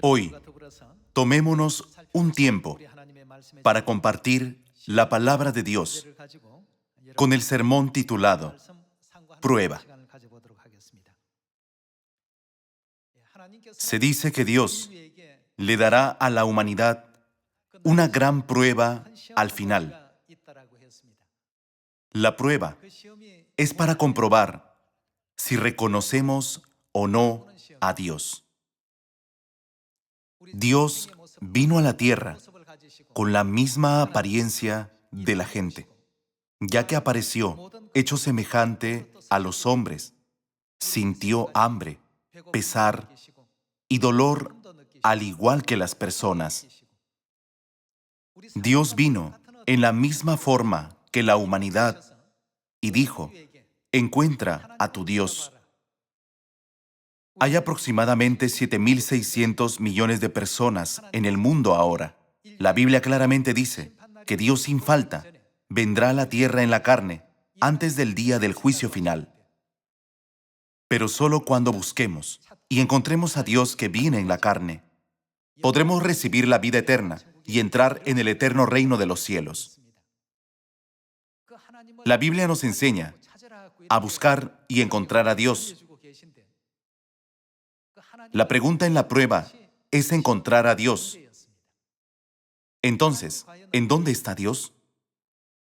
Hoy, tomémonos un tiempo para compartir la palabra de Dios con el sermón titulado Prueba. Se dice que Dios le dará a la humanidad una gran prueba al final. La prueba es para comprobar si reconocemos o no a Dios. Dios vino a la tierra con la misma apariencia de la gente, ya que apareció hecho semejante a los hombres, sintió hambre, pesar y dolor al igual que las personas. Dios vino en la misma forma que la humanidad y dijo: encuentra a tu Dios. Hay aproximadamente 7.600 millones de personas en el mundo ahora. La Biblia claramente dice que Dios sin falta vendrá a la tierra en la carne antes del día del juicio final. Pero solo cuando busquemos y encontremos a Dios que viene en la carne, podremos recibir la vida eterna y entrar en el eterno reino de los cielos. La Biblia nos enseña a buscar y encontrar a Dios. La pregunta en la prueba es encontrar a Dios. Entonces, ¿en dónde está Dios?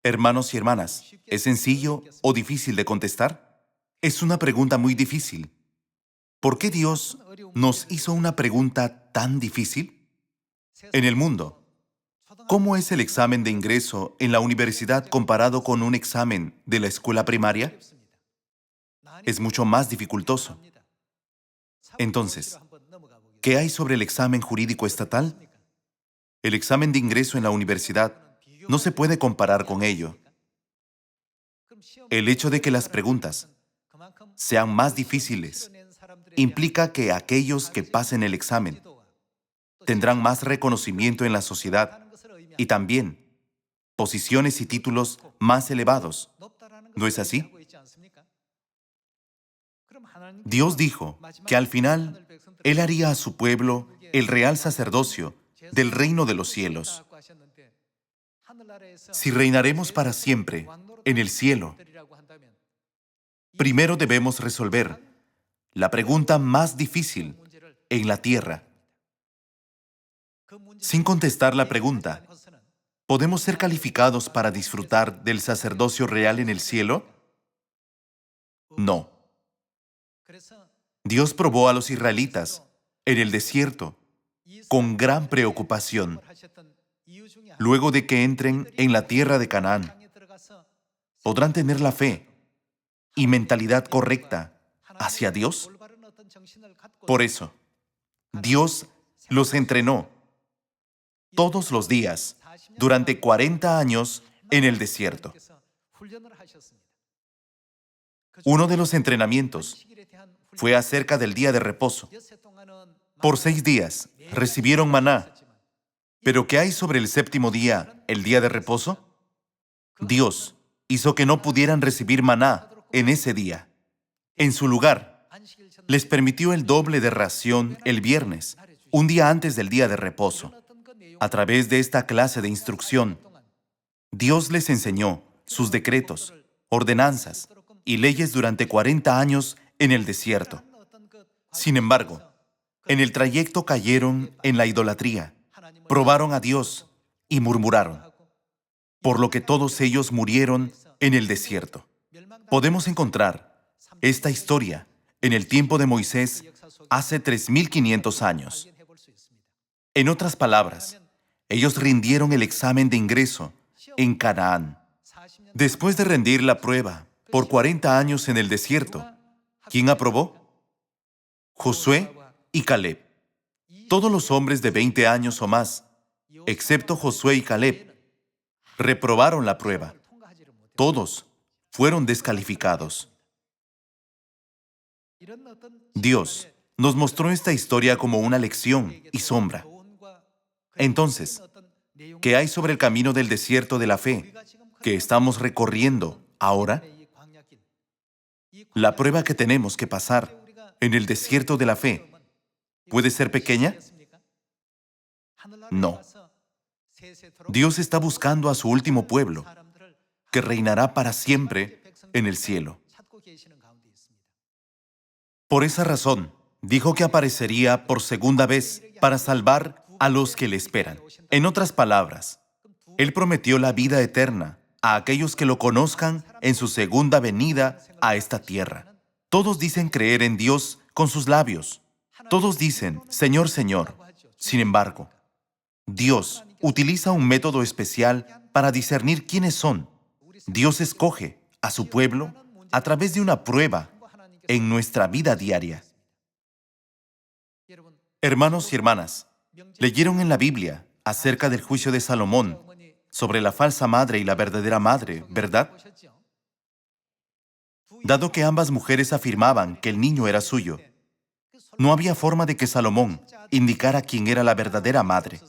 Hermanos y hermanas, ¿es sencillo o difícil de contestar? Es una pregunta muy difícil. ¿Por qué Dios nos hizo una pregunta tan difícil? En el mundo, ¿cómo es el examen de ingreso en la universidad comparado con un examen de la escuela primaria? Es mucho más dificultoso. Entonces, ¿qué hay sobre el examen jurídico estatal? El examen de ingreso en la universidad no se puede comparar con ello. El hecho de que las preguntas sean más difíciles implica que aquellos que pasen el examen tendrán más reconocimiento en la sociedad y también posiciones y títulos más elevados. ¿No es así? Dios dijo que al final Él haría a su pueblo el real sacerdocio del reino de los cielos. Si reinaremos para siempre en el cielo, primero debemos resolver la pregunta más difícil en la tierra. Sin contestar la pregunta, ¿podemos ser calificados para disfrutar del sacerdocio real en el cielo? No. Dios probó a los israelitas en el desierto con gran preocupación. Luego de que entren en la tierra de Canaán, ¿podrán tener la fe y mentalidad correcta hacia Dios? Por eso, Dios los entrenó todos los días durante 40 años en el desierto. Uno de los entrenamientos fue acerca del día de reposo. Por 6 días recibieron maná. ¿Pero qué hay sobre el séptimo día, el día de reposo? Dios hizo que no pudieran recibir maná en ese día. En su lugar, les permitió el doble de ración el viernes, un día antes del día de reposo. A través de esta clase de instrucción, Dios les enseñó sus decretos, ordenanzas y leyes durante 40 años en el desierto. Sin embargo, en el trayecto cayeron en la idolatría, probaron a Dios y murmuraron, por lo que todos ellos murieron en el desierto. Podemos encontrar esta historia en el tiempo de Moisés hace 3.500 años. En otras palabras, ellos rindieron el examen de ingreso en Canaán. Después de rendir la prueba por 40 años en el desierto, ¿quién aprobó? Josué y Caleb. Todos los hombres de 20 años o más, excepto Josué y Caleb, reprobaron la prueba. Todos fueron descalificados. Dios nos mostró esta historia como una lección y sombra. Entonces, ¿qué hay sobre el camino del desierto de la fe que estamos recorriendo ahora? La prueba que tenemos que pasar en el desierto de la fe puede ser pequeña. No. Dios está buscando a su último pueblo, que reinará para siempre en el cielo. Por esa razón, dijo que aparecería por segunda vez para salvar a los que le esperan. En otras palabras, Él prometió la vida eterna a aquellos que lo conozcan en su segunda venida a esta tierra. Todos dicen creer en Dios con sus labios. Todos dicen, Señor, Señor. Sin embargo, Dios utiliza un método especial para discernir quiénes son. Dios escoge a su pueblo a través de una prueba en nuestra vida diaria. Hermanos y hermanas, leyeron en la Biblia acerca del juicio de Salomón sobre la falsa madre y la verdadera madre, ¿verdad? Dado que ambas mujeres afirmaban que el niño era suyo, no había forma de que Salomón indicara quién era la verdadera madre.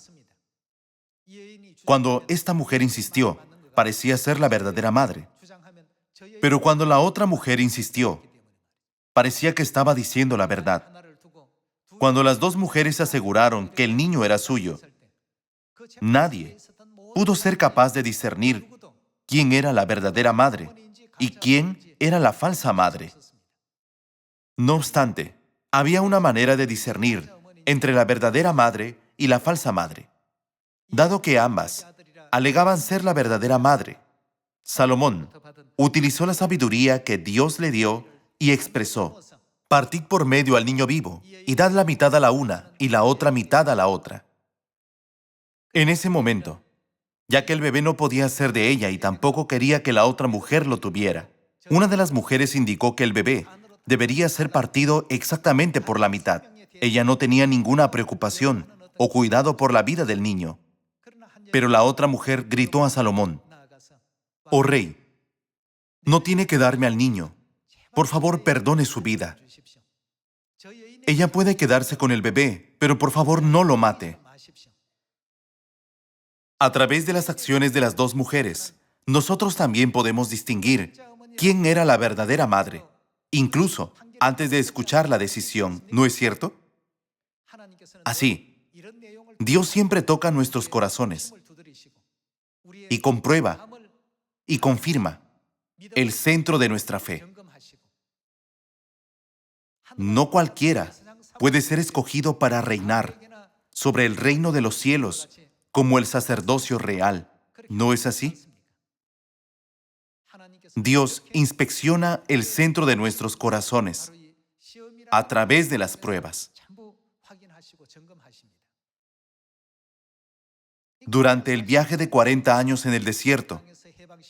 Cuando esta mujer insistió, parecía ser la verdadera madre. Pero cuando la otra mujer insistió, parecía que estaba diciendo la verdad. Cuando las dos mujeres aseguraron que el niño era suyo, nadie pudo ser capaz de discernir quién era la verdadera madre y quién era la falsa madre. No obstante, había una manera de discernir entre la verdadera madre y la falsa madre. Dado que ambas alegaban ser la verdadera madre, Salomón utilizó la sabiduría que Dios le dio y expresó: partid por medio al niño vivo y dad la mitad a la una y la otra mitad a la otra. En ese momento, ya que el bebé no podía ser de ella y tampoco quería que la otra mujer lo tuviera, una de las mujeres indicó que el bebé debería ser partido exactamente por la mitad. Ella no tenía ninguna preocupación o cuidado por la vida del niño. Pero la otra mujer gritó a Salomón: «Oh rey, no tiene que darme al niño. Por favor, perdone su vida. Ella puede quedarse con el bebé, pero por favor no lo mate». A través de las acciones de las dos mujeres, nosotros también podemos distinguir quién era la verdadera madre, incluso antes de escuchar la decisión, ¿no es cierto? Así, Dios siempre toca nuestros corazones y comprueba y confirma el centro de nuestra fe. No cualquiera puede ser escogido para reinar sobre el reino de los cielos como el sacerdocio real. ¿No es así? Dios inspecciona el centro de nuestros corazones a través de las pruebas. Durante el viaje de 40 años en el desierto,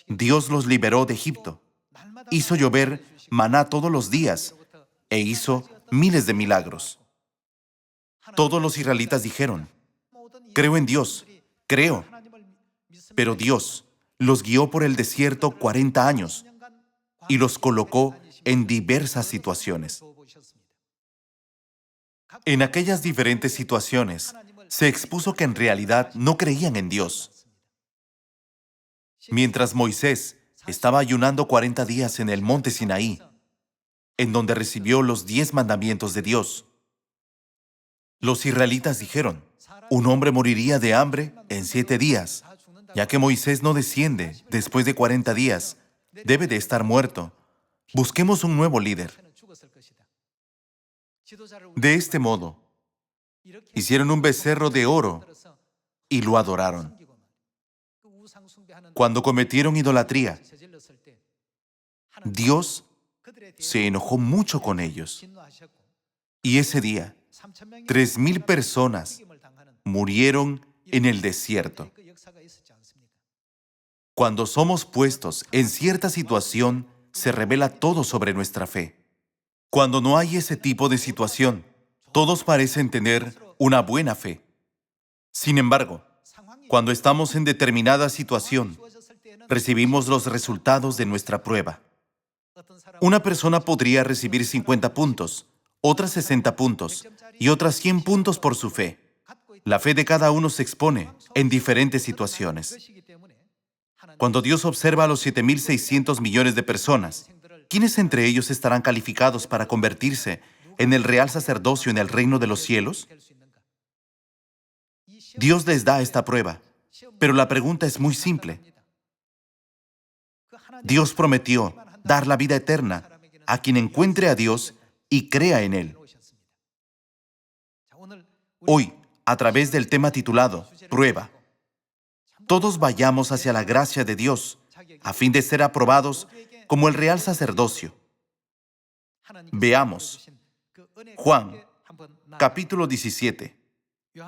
Dios los liberó de Egipto. Hizo llover maná todos los días e hizo miles de milagros. Todos los israelitas dijeron: creo en Dios, creo. Pero Dios los guió por el desierto 40 años y los colocó en diversas situaciones. En aquellas diferentes situaciones, se expuso que en realidad no creían en Dios. Mientras Moisés estaba ayunando 40 días en el monte Sinaí, en donde recibió los 10 mandamientos de Dios, los israelitas dijeron: un hombre moriría de hambre en 7 días, ya que Moisés no desciende después de 40 días, debe de estar muerto. Busquemos un nuevo líder. De este modo, hicieron un becerro de oro y lo adoraron. Cuando cometieron idolatría, Dios se enojó mucho con ellos. Y ese día, 3,000 personas murieron en el desierto. Cuando somos puestos en cierta situación, se revela todo sobre nuestra fe. Cuando no hay ese tipo de situación, todos parecen tener una buena fe. Sin embargo, cuando estamos en determinada situación, recibimos los resultados de nuestra prueba. Una persona podría recibir 50 puntos otras 60 puntos y otras 100 puntos por su fe. La fe de cada uno se expone en diferentes situaciones. Cuando Dios observa a los 7.600 millones de personas, ¿quiénes entre ellos estarán calificados para convertirse en el real sacerdocio en el reino de los cielos? Dios les da esta prueba, pero la pregunta es muy simple. Dios prometió dar la vida eterna a quien encuentre a Dios y crea en Él. Hoy, a través del tema titulado Prueba, todos vayamos hacia la gracia de Dios a fin de ser aprobados como el real sacerdocio. Veamos Juan, capítulo 17,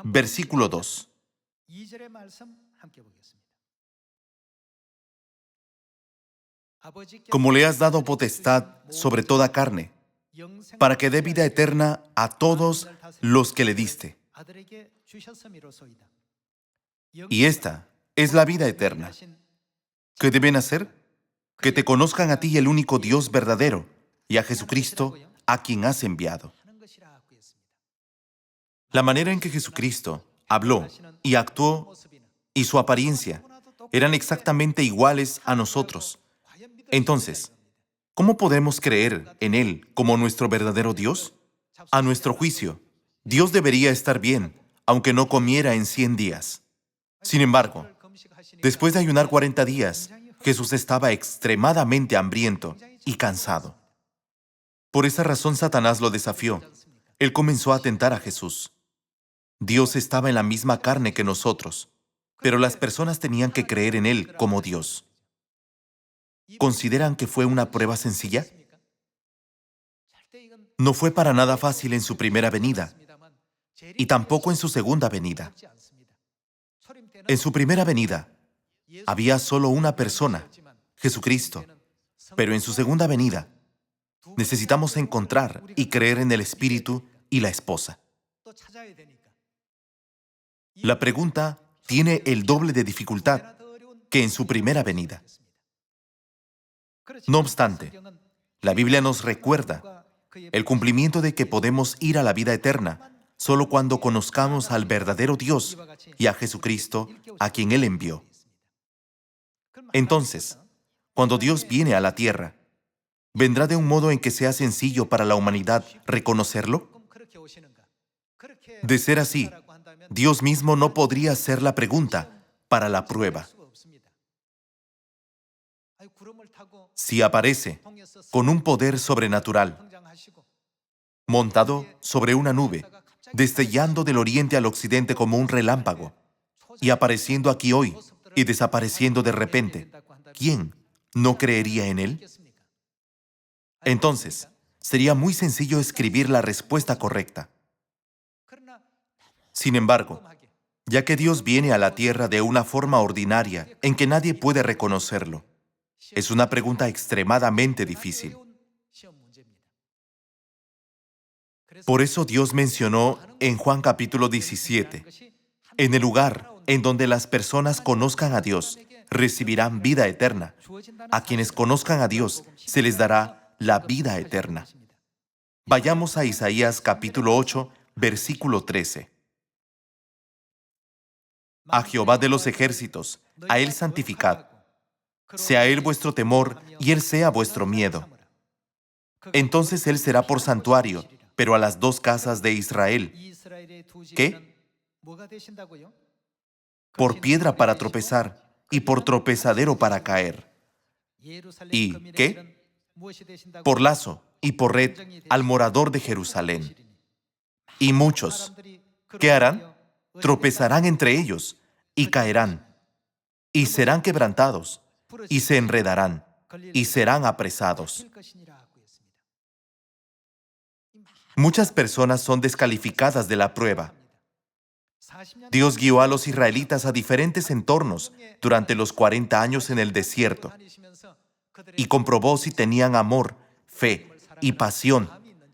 versículo 2. Como le has dado potestad sobre toda carne, para que dé vida eterna a todos los que le diste. Y esta es la vida eterna. ¿Qué deben hacer? Que te conozcan a ti, el único Dios verdadero, y a Jesucristo, a quien has enviado. La manera en que Jesucristo habló y actuó y su apariencia eran exactamente iguales a nosotros. Entonces, ¿cómo podemos creer en Él como nuestro verdadero Dios? A nuestro juicio, Dios debería estar bien, aunque no comiera en 100 días. Sin embargo, después de ayunar 40 días, Jesús estaba extremadamente hambriento y cansado. Por esa razón Satanás lo desafió. Él comenzó a tentar a Jesús. Dios estaba en la misma carne que nosotros, pero las personas tenían que creer en Él como Dios. ¿Consideran que fue una prueba sencilla? No fue para nada fácil en su primera venida, y tampoco en su segunda venida. En su primera venida, había solo una persona, Jesucristo, pero en su segunda venida, necesitamos encontrar y creer en el Espíritu y la esposa. La pregunta tiene el doble de dificultad que en su primera venida. No obstante, la Biblia nos recuerda el cumplimiento de que podemos ir a la vida eterna solo cuando conozcamos al verdadero Dios y a Jesucristo, a quien Él envió. Entonces, cuando Dios viene a la tierra, ¿vendrá de un modo en que sea sencillo para la humanidad reconocerlo? De ser así, Dios mismo no podría ser la pregunta para la prueba. Si aparece con un poder sobrenatural, montado sobre una nube, destellando del oriente al occidente como un relámpago, y apareciendo aquí hoy y desapareciendo de repente, ¿quién no creería en Él? Entonces, sería muy sencillo escribir la respuesta correcta. Sin embargo, ya que Dios viene a la tierra de una forma ordinaria en que nadie puede reconocerlo, es una pregunta extremadamente difícil. Por eso Dios mencionó en Juan capítulo 17, en el lugar en donde las personas conozcan a Dios, recibirán vida eterna. A quienes conozcan a Dios, se les dará la vida eterna. Vayamos a Isaías capítulo 8, versículo 13. A Jehová de los ejércitos, a Él santificad. Sea Él vuestro temor y Él sea vuestro miedo. Entonces Él será por santuario, pero a las dos casas de Israel. ¿Qué? Por piedra para tropezar y por tropezadero para caer. ¿Y qué? Por lazo y por red al morador de Jerusalén. Y muchos, ¿qué harán? Tropezarán entre ellos y caerán, y serán quebrantados, y se enredarán, y serán apresados. Muchas personas son descalificadas de la prueba. Dios guió a los israelitas a diferentes entornos durante los 40 años en el desierto y comprobó si tenían amor, fe y pasión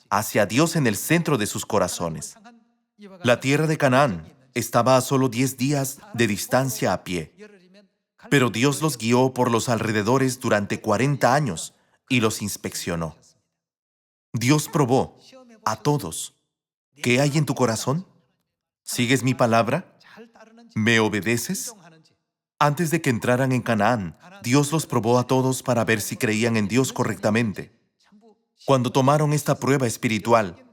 hacia Dios en el centro de sus corazones. La tierra de Canaán estaba a solo 10 días de distancia a pie, pero Dios los guió por los alrededores durante 40 años y los inspeccionó. Dios probó a todos. ¿Qué hay en tu corazón? ¿Sigues mi palabra? ¿Me obedeces? Antes de que entraran en Canaán, Dios los probó a todos para ver si creían en Dios correctamente. Cuando tomaron esta prueba espiritual,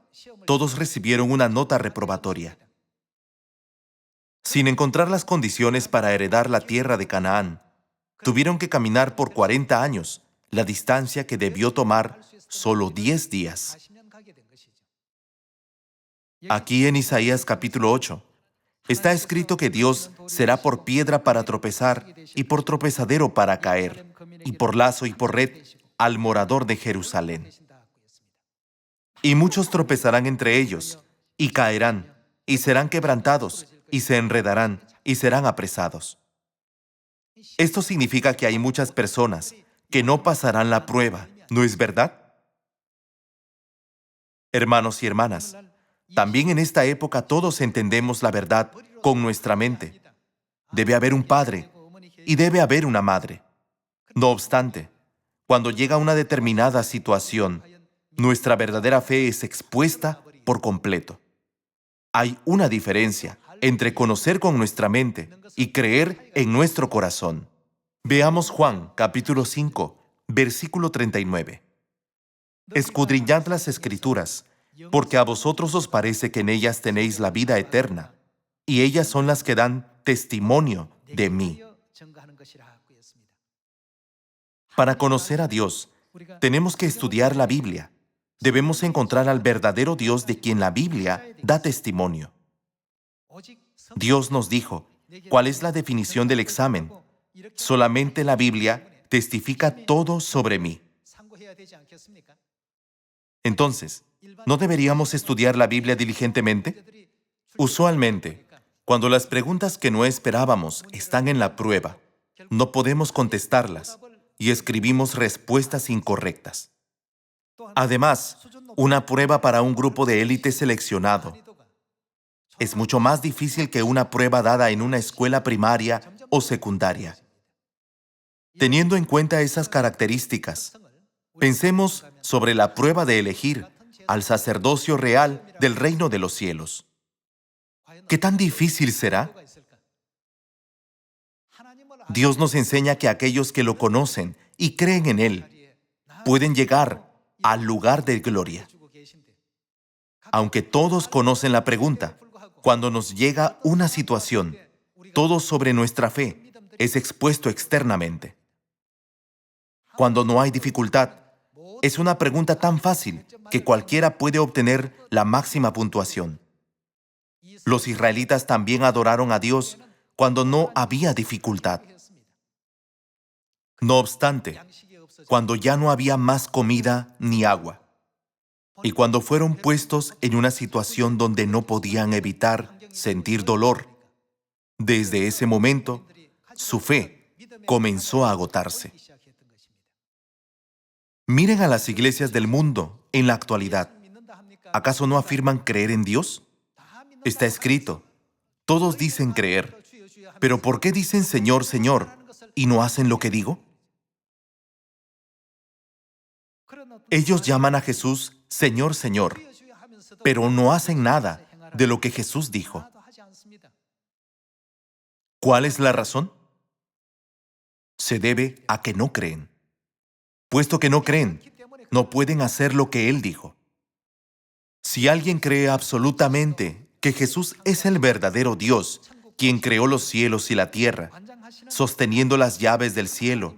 todos recibieron una nota reprobatoria. Sin encontrar las condiciones para heredar la tierra de Canaán, tuvieron que caminar por 40 años, la distancia que debió tomar solo 10 días. Aquí en Isaías capítulo 8, está escrito que Dios será por piedra para tropezar y por tropezadero para caer, y por lazo y por red al morador de Jerusalén. Y muchos tropezarán entre ellos, y caerán, y serán quebrantados, y se enredarán, y serán apresados. Esto significa que hay muchas personas que no pasarán la prueba, ¿no es verdad? Hermanos y hermanas, también en esta época todos entendemos la verdad con nuestra mente. Debe haber un padre y debe haber una madre. No obstante, cuando llega una determinada situación, nuestra verdadera fe es expuesta por completo. Hay una diferencia entre conocer con nuestra mente y creer en nuestro corazón. Veamos Juan, capítulo 5, versículo 39. Escudriñad las Escrituras, porque a vosotros os parece que en ellas tenéis la vida eterna, y ellas son las que dan testimonio de mí. Para conocer a Dios, tenemos que estudiar la Biblia. Debemos encontrar al verdadero Dios de quien la Biblia da testimonio. Dios nos dijo, ¿cuál es la definición del examen? Solamente la Biblia testifica todo sobre mí. Entonces, ¿no deberíamos estudiar la Biblia diligentemente? Usualmente, cuando las preguntas que no esperábamos están en la prueba, no podemos contestarlas y escribimos respuestas incorrectas. Además, una prueba para un grupo de élite seleccionado es mucho más difícil que una prueba dada en una escuela primaria o secundaria. Teniendo en cuenta esas características, pensemos sobre la prueba de elegir al sacerdocio real del reino de los cielos. ¿Qué tan difícil será? Dios nos enseña que aquellos que lo conocen y creen en Él pueden llegar al lugar de gloria. Aunque todos conocen la pregunta, cuando nos llega una situación, todo sobre nuestra fe es expuesto externamente. Cuando no hay dificultad, es una pregunta tan fácil que cualquiera puede obtener la máxima puntuación. Los israelitas también adoraron a Dios cuando no había dificultad. No obstante, cuando ya no había más comida ni agua, y cuando fueron puestos en una situación donde no podían evitar sentir dolor, desde ese momento, su fe comenzó a agotarse. Miren a las iglesias del mundo en la actualidad. ¿Acaso no afirman creer en Dios? Está escrito, todos dicen creer, pero ¿por qué dicen Señor, Señor, y no hacen lo que digo? Ellos llaman a Jesús Señor, Señor, pero no hacen nada de lo que Jesús dijo. ¿Cuál es la razón? Se debe a que no creen. Puesto que no creen, no pueden hacer lo que Él dijo. Si alguien cree absolutamente que Jesús es el verdadero Dios, quien creó los cielos y la tierra, sosteniendo las llaves del cielo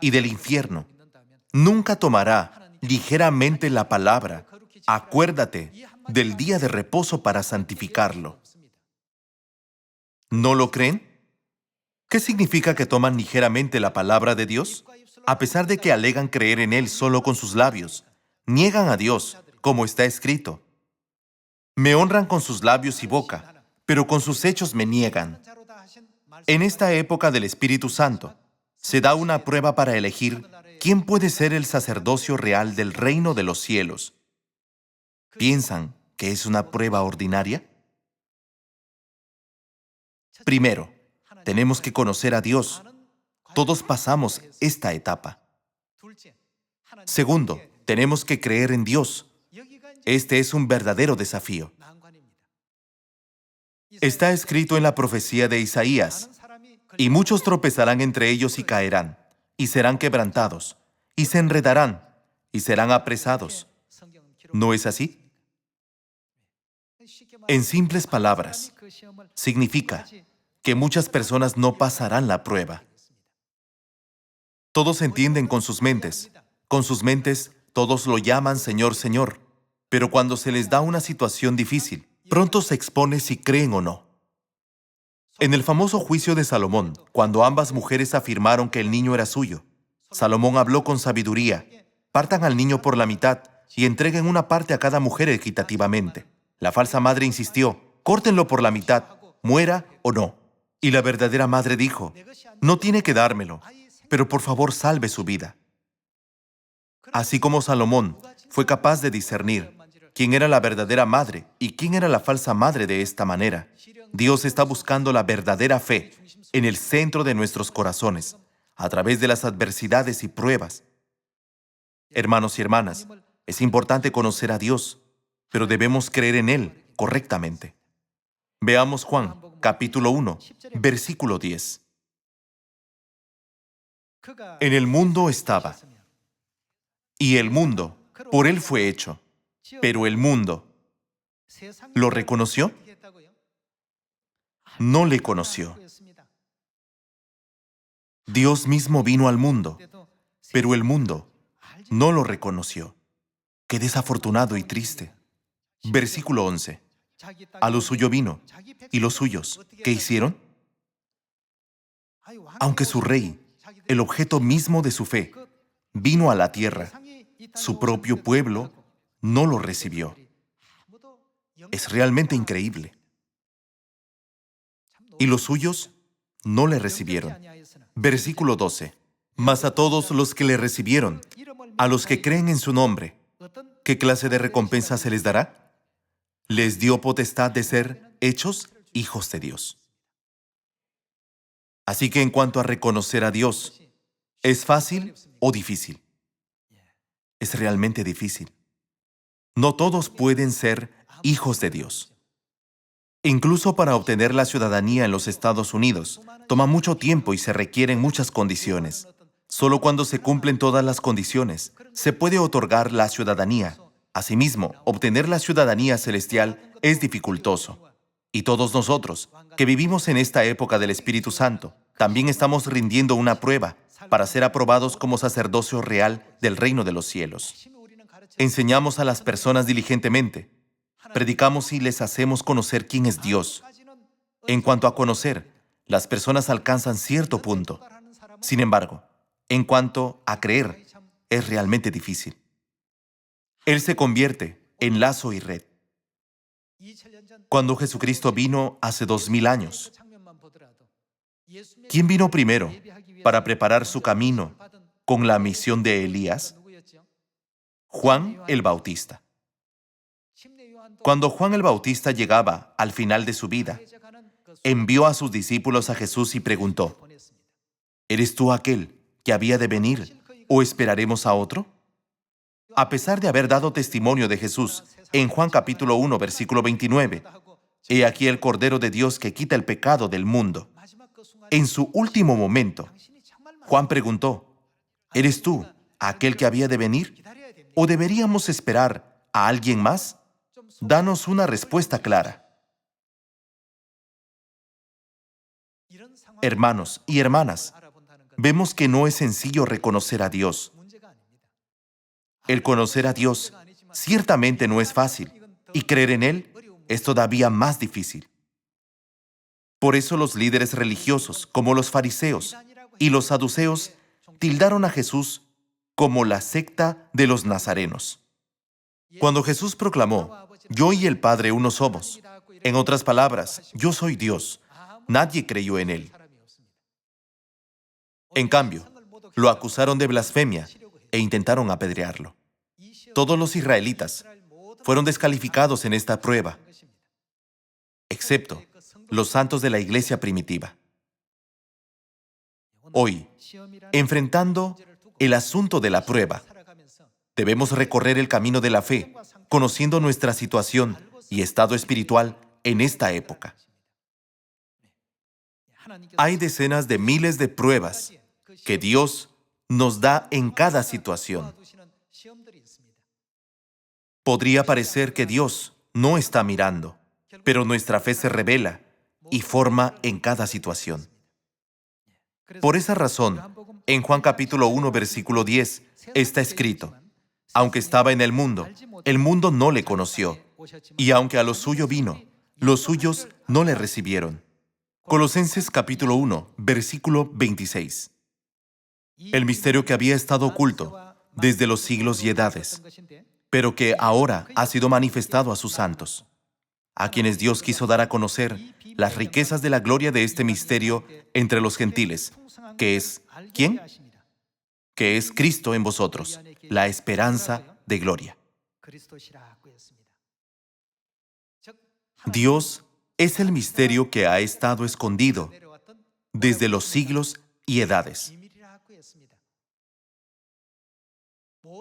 y del infierno, nunca tomará ligeramente la palabra, acuérdate del día de reposo para santificarlo. ¿No lo creen? ¿Qué significa que toman ligeramente la palabra de Dios? A pesar de que alegan creer en Él solo con sus labios, niegan a Dios, como está escrito. Me honran con sus labios y boca, pero con sus hechos me niegan. En esta época del Espíritu Santo, se da una prueba para elegir quién puede ser el sacerdocio real del reino de los cielos. ¿Piensan que es una prueba ordinaria? Primero, tenemos que conocer a Dios. Todos pasamos esta etapa. Segundo, tenemos que creer en Dios. Este es un verdadero desafío. Está escrito en la profecía de Isaías, y muchos tropezarán entre ellos y caerán, y serán quebrantados, y se enredarán, y serán apresados. ¿No es así? En simples palabras, significa que muchas personas no pasarán la prueba. Todos entienden con sus mentes. Con sus mentes, todos lo llaman Señor, Señor. Pero cuando se les da una situación difícil, pronto se expone si creen o no. En el famoso juicio de Salomón, cuando ambas mujeres afirmaron que el niño era suyo, Salomón habló con sabiduría. Partan al niño por la mitad y entreguen una parte a cada mujer equitativamente. La falsa madre insistió, córtenlo por la mitad, muera o no. Y la verdadera madre dijo, no tiene que dármelo, pero por favor salve su vida. Así como Salomón fue capaz de discernir quién era la verdadera madre y quién era la falsa madre de esta manera, Dios está buscando la verdadera fe en el centro de nuestros corazones, a través de las adversidades y pruebas. Hermanos y hermanas, es importante conocer a Dios, pero debemos creer en Él correctamente. Veamos Juan, capítulo 1, versículo 10. En el mundo estaba, y el mundo por Él fue hecho, pero el mundo ¿lo reconoció? No le conoció. Dios mismo vino al mundo, pero el mundo no lo reconoció. Qué desafortunado y triste. Versículo 11. A lo suyo vino, y los suyos, ¿qué hicieron? Aunque su rey, el objeto mismo de su fe, vino a la tierra, su propio pueblo no lo recibió. Es realmente increíble. Y los suyos no le recibieron. Versículo 12. Mas a todos los que le recibieron, a los que creen en su nombre, ¿qué clase de recompensa se les dará? Les dio potestad de ser hechos hijos de Dios. Así que en cuanto a reconocer a Dios, ¿es fácil o difícil? Es realmente difícil. No todos pueden ser hijos de Dios. Incluso para obtener la ciudadanía en los Estados Unidos, toma mucho tiempo y se requieren muchas condiciones. Solo cuando se cumplen todas las condiciones, se puede otorgar la ciudadanía. Asimismo, obtener la ciudadanía celestial es dificultoso. Y todos nosotros, que vivimos en esta época del Espíritu Santo, también estamos rindiendo una prueba para ser aprobados como sacerdocio real del reino de los cielos. Enseñamos a las personas diligentemente. Predicamos y les hacemos conocer quién es Dios. En cuanto a conocer, las personas alcanzan cierto punto. Sin embargo, en cuanto a creer, es realmente difícil. Él se convierte en lazo y red. Cuando Jesucristo vino hace 2000 años, ¿quién vino primero para preparar su camino con la misión de Elías? Juan el Bautista. Cuando Juan el Bautista llegaba al final de su vida, envió a sus discípulos a Jesús y preguntó, ¿eres tú aquel que había de venir o esperaremos a otro? A pesar de haber dado testimonio de Jesús en Juan capítulo 1, versículo 29, he aquí el Cordero de Dios que quita el pecado del mundo. En su último momento, Juan preguntó, ¿eres tú aquel que había de venir o deberíamos esperar a alguien más? Danos una respuesta clara. Hermanos y hermanas, vemos que no es sencillo reconocer a Dios. El conocer a Dios ciertamente no es fácil, y creer en Él es todavía más difícil. Por eso los líderes religiosos, como los fariseos y los saduceos, tildaron a Jesús como la secta de los nazarenos. Cuando Jesús proclamó, yo y el Padre uno somos, en otras palabras, yo soy Dios, nadie creyó en Él. En cambio, lo acusaron de blasfemia e intentaron apedrearlo. Todos los israelitas fueron descalificados en esta prueba, excepto los santos de la iglesia primitiva. Hoy, enfrentando el asunto de la prueba, Debemos recorrer el camino de la fe, conociendo nuestra situación y estado espiritual en esta época. Hay decenas de miles de pruebas que Dios nos da en cada situación. Podría parecer que Dios no está mirando, pero nuestra fe se revela y forma en cada situación. Por esa razón, en Juan capítulo 1, versículo 10, está escrito: aunque estaba en el mundo no le conoció, y aunque a lo suyo vino, los suyos no le recibieron. Colosenses capítulo 1, versículo 26. El misterio que había estado oculto desde los siglos y edades, pero que ahora ha sido manifestado a sus santos, a quienes Dios quiso dar a conocer las riquezas de la gloria de este misterio entre los gentiles, que es, ¿quién? Que es Cristo en vosotros, la esperanza de gloria. Dios es el misterio que ha estado escondido desde los siglos y edades.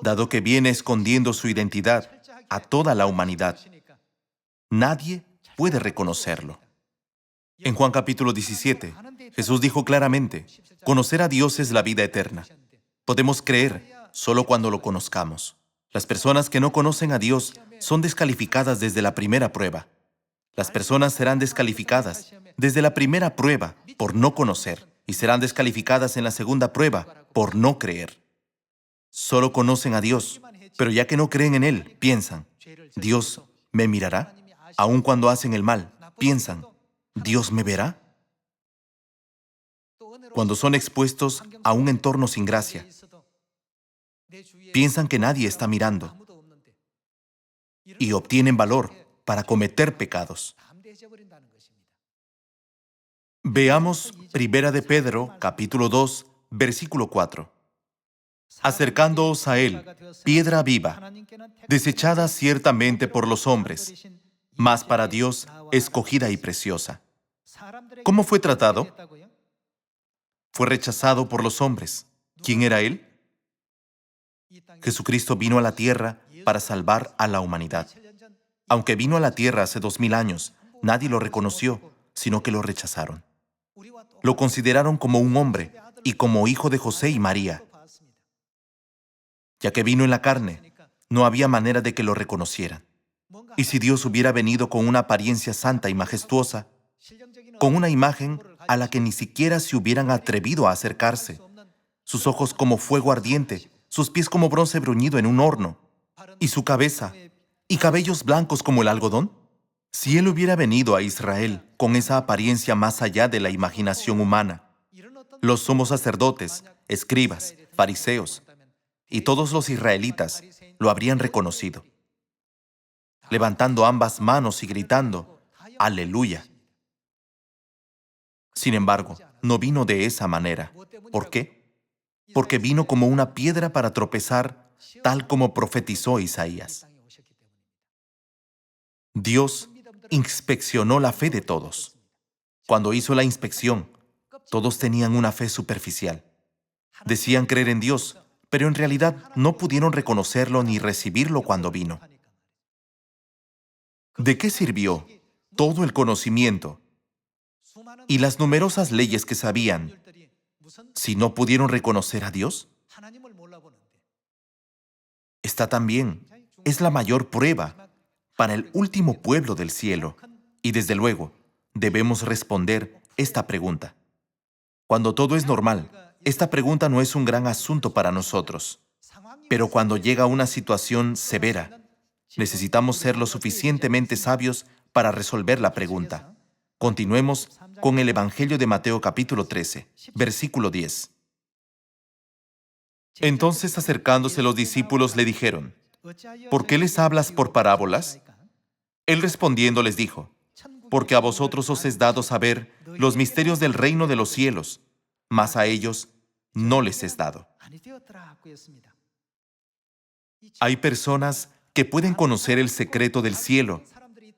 Dado que viene escondiendo su identidad a toda la humanidad, nadie puede reconocerlo. En Juan capítulo 17, Jesús dijo claramente: conocer a Dios es la vida eterna. Podemos creer solo cuando lo conozcamos. Las personas que no conocen a Dios son descalificadas desde la primera prueba. Las personas serán descalificadas desde la primera prueba por no conocer y serán descalificadas en la segunda prueba por no creer. Solo conocen a Dios, pero ya que no creen en Él, piensan: ¿Dios me mirará? Aun cuando hacen el mal, piensan: ¿Dios me verá? Cuando son expuestos a un entorno sin gracia, piensan que nadie está mirando y obtienen valor para cometer pecados. Veamos 1 de Pedro, capítulo 2, versículo 4. Acercándoos a Él, piedra viva, desechada ciertamente por los hombres, mas para Dios escogida y preciosa. ¿Cómo fue tratado? Fue rechazado por los hombres. ¿Quién era Él? Jesucristo vino a la tierra para salvar a la humanidad. Aunque vino a la tierra hace 2000 años, nadie lo reconoció, sino que lo rechazaron. Lo consideraron como un hombre y como hijo de José y María. Ya que vino en la carne, no había manera de que lo reconocieran. Y si Dios hubiera venido con una apariencia santa y majestuosa, con una imagen a la que ni siquiera se hubieran atrevido a acercarse, sus ojos como fuego ardiente, sus pies como bronce bruñido en un horno, y su cabeza y cabellos blancos como el algodón, si Él hubiera venido a Israel con esa apariencia más allá de la imaginación humana, los sumos sacerdotes, escribas, fariseos y todos los israelitas lo habrían reconocido, levantando ambas manos y gritando: ¡Aleluya! Sin embargo, no vino de esa manera. ¿Por qué? Porque vino como una piedra para tropezar, tal como profetizó Isaías. Dios inspeccionó la fe de todos. Cuando hizo la inspección, todos tenían una fe superficial. Decían creer en Dios, pero en realidad no pudieron reconocerlo ni recibirlo cuando vino. ¿De qué sirvió todo el conocimiento y las numerosas leyes que sabían si no pudieron reconocer a Dios? Esta también es la mayor prueba para el último pueblo del cielo. Y desde luego, debemos responder esta pregunta. Cuando todo es normal, esta pregunta no es un gran asunto para nosotros. Pero cuando llega una situación severa, necesitamos ser lo suficientemente sabios para resolver la pregunta. Continuemos con el Evangelio de Mateo capítulo 13, versículo 10. Entonces, acercándose los discípulos, le dijeron: ¿por qué les hablas por parábolas? Él respondiendo les dijo: porque a vosotros os es dado saber los misterios del reino de los cielos, mas a ellos no les es dado. Hay personas que pueden conocer el secreto del cielo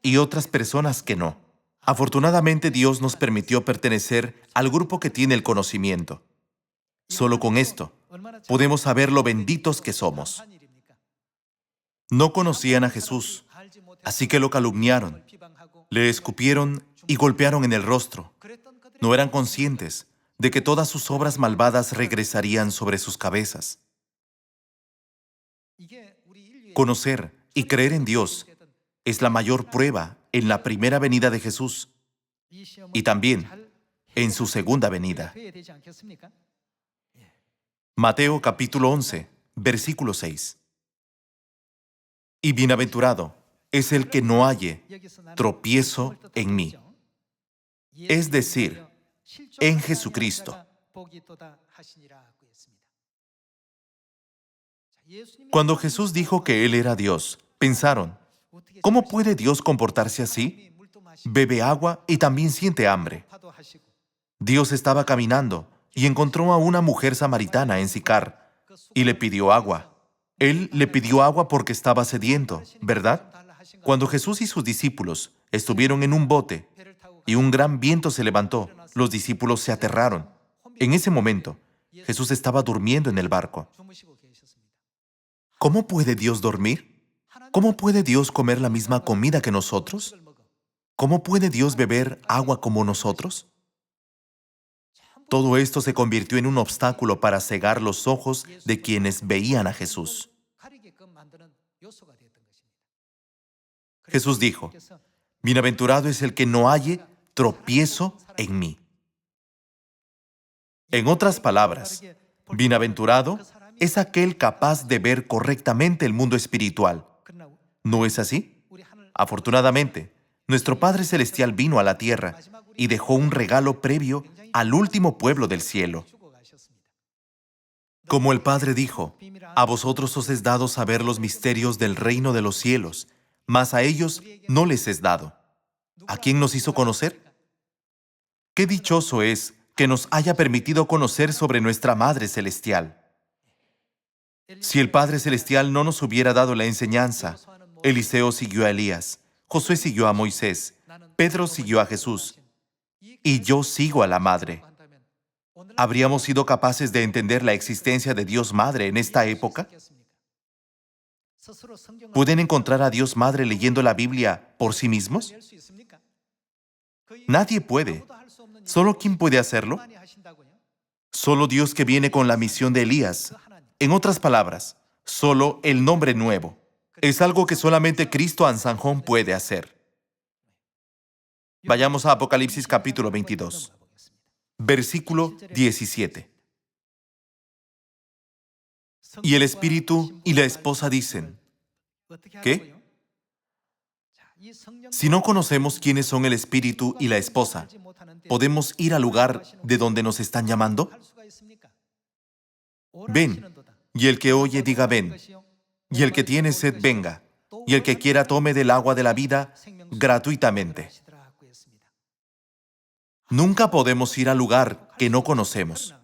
y otras personas que no. Afortunadamente, Dios nos permitió pertenecer al grupo que tiene el conocimiento. Solo con esto podemos saber lo benditos que somos. No conocían a Jesús, así que lo calumniaron, le escupieron y golpearon en el rostro. No eran conscientes de que todas sus obras malvadas regresarían sobre sus cabezas. Conocer y creer en Dios es la mayor prueba en la primera venida de Jesús y también en su segunda venida. Mateo capítulo 11, versículo 6. Y bienaventurado es el que no halle tropiezo en mí, es decir, en Jesucristo. Cuando Jesús dijo que Él era Dios, pensaron, ¿cómo puede Dios comportarse así? Bebe agua y también siente hambre. Dios estaba caminando y encontró a una mujer samaritana en Sicar y le pidió agua. Él le pidió agua porque estaba sediento, ¿verdad? Cuando Jesús y sus discípulos estuvieron en un bote y un gran viento se levantó, los discípulos se aterraron. En ese momento, Jesús estaba durmiendo en el barco. ¿Cómo puede Dios dormir? ¿Cómo puede Dios comer la misma comida que nosotros? ¿Cómo puede Dios beber agua como nosotros? Todo esto se convirtió en un obstáculo para cegar los ojos de quienes veían a Jesús. Jesús dijo, bienaventurado es el que no halle tropiezo en mí. En otras palabras, bienaventurado es aquel capaz de ver correctamente el mundo espiritual. ¿No es así? Afortunadamente, nuestro Padre Celestial vino a la tierra y dejó un regalo previo al último pueblo del cielo. Como el Padre dijo, a vosotros os es dado saber los misterios del reino de los cielos, mas a ellos no les es dado. ¿A quién nos hizo conocer? Qué dichoso es que nos haya permitido conocer sobre nuestra Madre Celestial. Si el Padre Celestial no nos hubiera dado la enseñanza, Eliseo siguió a Elías, Josué siguió a Moisés, Pedro siguió a Jesús, y yo sigo a la Madre. ¿Habríamos sido capaces de entender la existencia de Dios Madre en esta época? ¿Pueden encontrar a Dios Madre leyendo la Biblia por sí mismos? Nadie puede. ¿Solo quién puede hacerlo? Solo Dios que viene con la misión de Elías. En otras palabras, solo el nombre nuevo. Es algo que solamente Cristo Ansanjón puede hacer. Vayamos a Apocalipsis capítulo 22, versículo 17. Y el Espíritu y la esposa dicen, ¿qué? Si no conocemos quiénes son el Espíritu y la esposa, ¿podemos ir al lugar de donde nos están llamando? Ven, y el que oye diga ven, y el que tiene sed venga, y el que quiera tome del agua de la vida gratuitamente. Nunca podemos ir al lugar que no conocemos.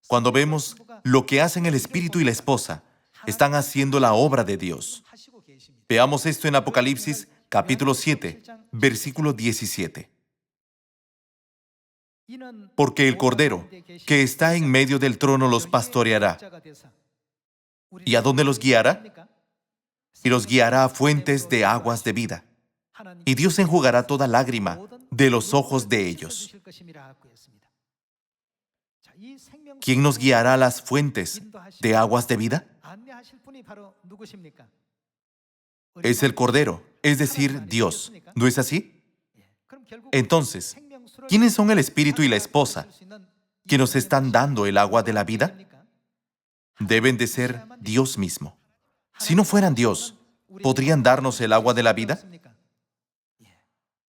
Cuando vemos lo que hacen el Espíritu y la esposa, están haciendo la obra de Dios. Veamos esto en Apocalipsis capítulo 7, versículo 17. Porque el Cordero, que está en medio del trono, los pastoreará. ¿Y a dónde los guiará? Y los guiará a fuentes de aguas de vida. Y Dios enjugará toda lágrima de los ojos de ellos. ¿Quién nos guiará a las fuentes de aguas de vida? Es el Cordero, es decir, Dios. ¿No es así? Entonces, ¿quiénes son el Espíritu y la esposa que nos están dando el agua de la vida? Deben de ser Dios mismo. Si no fueran Dios, ¿podrían darnos el agua de la vida?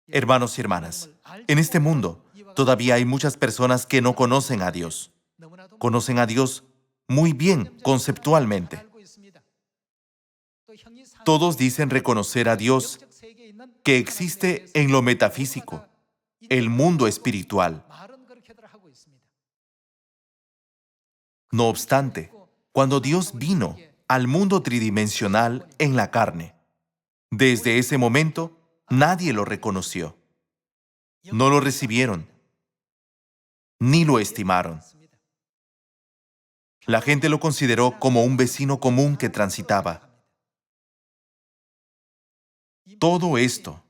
Hermanos y hermanas, en este mundo todavía hay muchas personas que no conocen a Dios. Conocen a Dios muy bien conceptualmente. Todos dicen reconocer a Dios que existe en lo metafísico, el mundo espiritual. No obstante, cuando Dios vino al mundo tridimensional en la carne, desde ese momento nadie lo reconoció. No lo recibieron, ni lo estimaron. La gente lo consideró como un vecino común que transitaba. Todo esto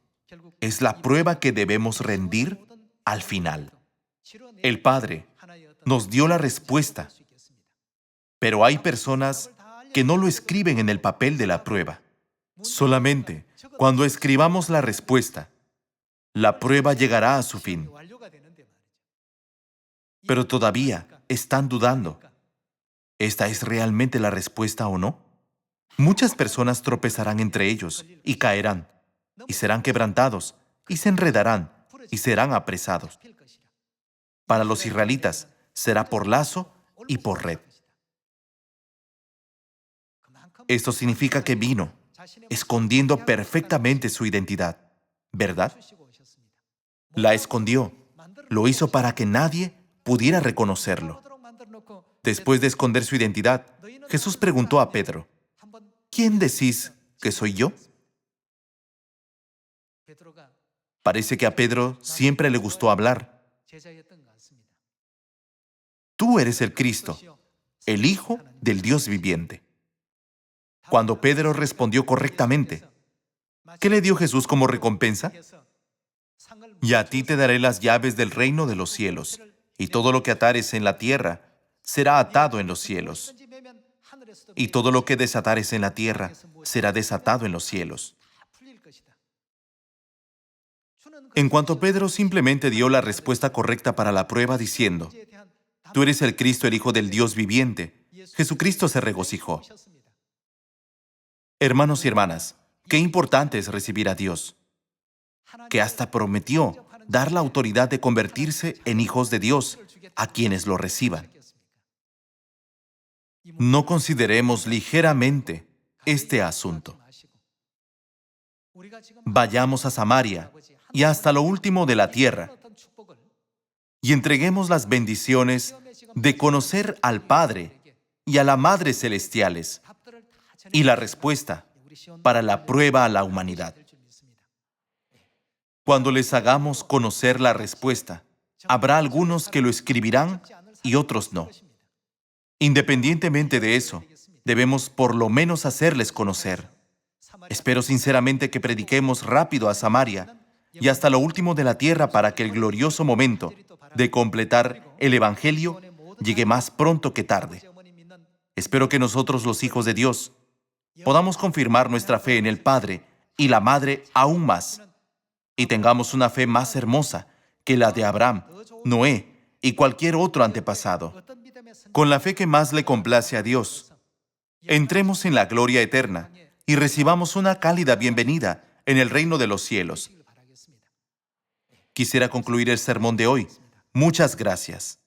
es la prueba que debemos rendir al final. El Padre nos dio la respuesta, pero hay personas que no lo escriben en el papel de la prueba. Solamente cuando escribamos la respuesta, la prueba llegará a su fin. Pero todavía están dudando. ¿Esta es realmente la respuesta o no? Muchas personas tropezarán entre ellos y caerán, y serán quebrantados, y se enredarán, y serán apresados. Para los israelitas será por lazo y por red. Esto significa que vino escondiendo perfectamente su identidad, ¿verdad? La escondió. Lo hizo para que nadie pudiera reconocerlo. Después de esconder su identidad, Jesús preguntó a Pedro, ¿quién decís que soy yo? Parece que a Pedro siempre le gustó hablar. Tú eres el Cristo, el Hijo del Dios viviente. Cuando Pedro respondió correctamente, ¿qué le dio Jesús como recompensa? Y a ti te daré las llaves del reino de los cielos, y todo lo que atares en la tierra será atado en los cielos, y todo lo que desatares en la tierra será desatado en los cielos. En cuanto Pedro simplemente dio la respuesta correcta para la prueba diciendo, tú eres el Cristo, el Hijo del Dios viviente, Jesucristo se regocijó. Hermanos y hermanas, qué importante es recibir a Dios, que hasta prometió dar la autoridad de convertirse en hijos de Dios a quienes lo reciban. No consideremos ligeramente este asunto. Vayamos a Samaria y hasta lo último de la tierra y entreguemos las bendiciones de conocer al Padre y a la Madre celestiales y la respuesta para la prueba a la humanidad. Cuando les hagamos conocer la respuesta, habrá algunos que lo escribirán y otros no. Independientemente de eso, debemos por lo menos hacerles conocer. Espero sinceramente que prediquemos rápido a Samaria y hasta lo último de la tierra para que el glorioso momento de completar el Evangelio llegue más pronto que tarde. Espero que nosotros, los hijos de Dios, podamos confirmar nuestra fe en el Padre y la Madre aún más, y tengamos una fe más hermosa que la de Abraham, Noé y cualquier otro antepasado. Con la fe que más le complace a Dios, entremos en la gloria eterna y recibamos una cálida bienvenida en el reino de los cielos. Quisiera concluir el sermón de hoy. Muchas gracias.